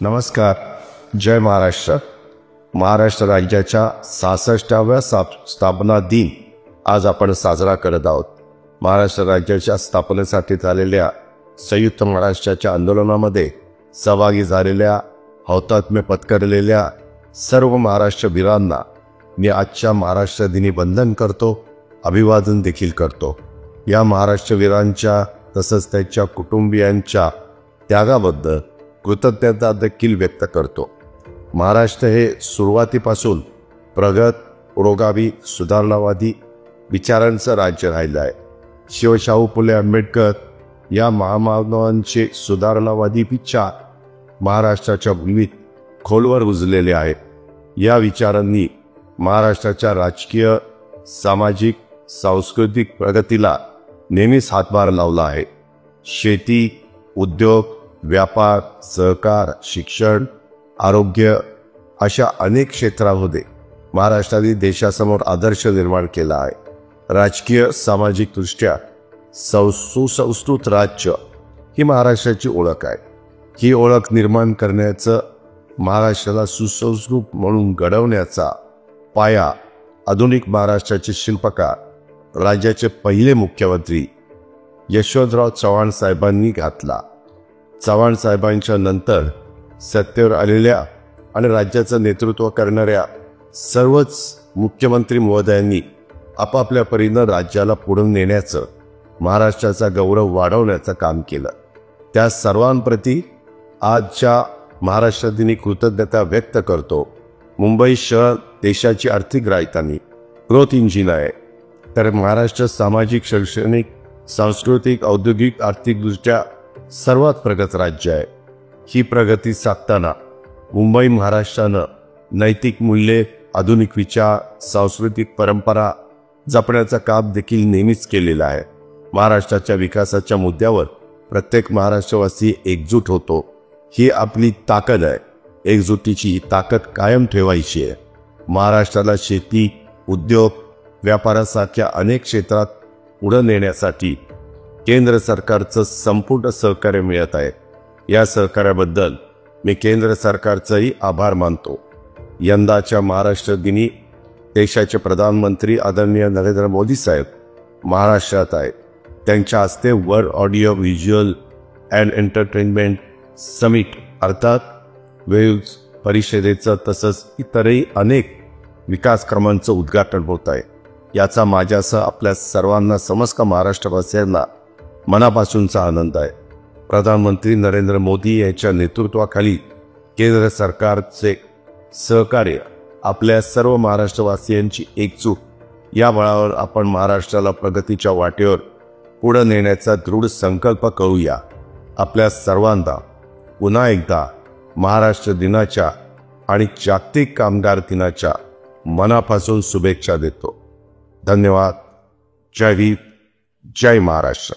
नमस्कार. जय महाराष्ट्र. महाराष्ट्र राज्याच्या 66व्या स्थापना दिन आज आपण साजरा करत आहोत. महाराष्ट्र राज्याच्या स्थापनेसाठी झालेल्या संयुक्त महाराष्ट्राच्या आंदोलनामध्ये सहभागी झालेल्या, हौतात्म्य पत्करलेल्या सर्व महाराष्ट्र वीरांना मी आजच्या महाराष्ट्र दिनी वंदन करतो, अभिवादन देखील करतो. या महाराष्ट्र वीरांच्या तसंच त्यांच्या कुटुंबियांच्या त्यागाबद्दल कृतज्ञता देखील व्यक्त करतो. महाराष्ट्र हे सुरुवातीपासून प्रगत, पुरोगामी, सुधारणावादी विचारांचं राज्य राहिलं आहे. शिवशाहू फुले आंबेडकर या महामानवांचे सुधारणावादी विचार महाराष्ट्राच्या भूमीत खोलवर रुजलेले आहेत. या विचारांनी महाराष्ट्राच्या राजकीय, सामाजिक, सांस्कृतिक प्रगतीला नेहमीच हातभार लावला आहे. शेती, उद्योग, व्यापार, सहकार, शिक्षण, आरोग्य अशा अनेक क्षेत्रांमध्ये महाराष्ट्राने देशासमोर आदर्श निर्माण केला आहे. राजकीय, सामाजिक दृष्ट्या सुसंस्कृत राज्य ही महाराष्ट्राची ओळख आहे. ही ओळख निर्माण करण्याचं, महाराष्ट्राला सुसंस्कृत म्हणून घडवण्याचा पाया आधुनिक महाराष्ट्राचे शिल्पकार, राज्याचे पहिले मुख्यमंत्री यशवंतराव चव्हाण साहेबांनी घातला. चव्हाण साहेबांच्या नंतर सत्तेवर आलेल्या आणि राज्याचं नेतृत्व करणाऱ्या सर्वच मुख्यमंत्री महोदयांनी आपापल्या परीनं राज्याला पुढे नेण्याचं, महाराष्ट्राचा गौरव वाढवण्याचं काम केलं. त्या सर्वांप्रती आजच्या महाराष्ट्र दिनी कृतज्ञता व्यक्त करतो. मुंबई शहर देशाची आर्थिक राजधानी, ग्रोथ इंजिन आहे. तर महाराष्ट्र सामाजिक, शैक्षणिक, सांस्कृतिक, औद्योगिक, आर्थिकदृष्ट्या सर्वात प्रगत राज्य आहे. ही प्रगती साधताना मुंबई महाराष्ट्रानं नैतिक मूल्ये, आधुनिक विचार, सांस्कृतिक परंपरा जपण्याचं काम देखील नेहमीच केलेलं आहे. महाराष्ट्राच्या विकासाच्या मुद्द्यावर प्रत्येक महाराष्ट्रवासी एकजूट होतो. ही आपली ताकद आहे. एकजुटीची ही ताकद कायम ठेवायची आहे. महाराष्ट्राला शेती, उद्योग, व्यापारासारख्या अनेक क्षेत्रात पुढे नेण्यासाठी केंद्र सरकारचं संपूर्ण सहकार्य मिळत आहे. या सहकार्याबद्दल मी केंद्र सरकारचंही आभार मानतो. यंदाच्या महाराष्ट्र दिनी देशाचे प्रधानमंत्री आदरणीय नरेंद्र मोदी साहेब महाराष्ट्रात आहेत. त्यांच्या हस्ते world audio visual and entertainment summit अर्थात वेव्ज परिषदेचं तसंच इतरही अनेक विकास कामांचं उद्घाटन होत आहे. याचा माझ्यासह आपल्या सर्वांना, समस्त महाराष्ट्रवासियांना मनापासूनचा आनंद आहे. प्रधानमंत्री नरेंद्र मोदी यांच्या नेतृत्वाखाली केंद्र सरकारचे सहकार्य, आपल्या सर्व महाराष्ट्रवासियांची एकजूट या बळावर आपण महाराष्ट्राला प्रगतीच्या वाटेवर पुढे नेण्याचा दृढ संकल्प करूया. आपल्या सर्वांना पुन्हा एकदा महाराष्ट्र दिनाच्या आणि जागतिक कामगार दिनाच्या मनापासून शुभेच्छा देतो. धन्यवाद. जय हिंद, जय महाराष्ट्र.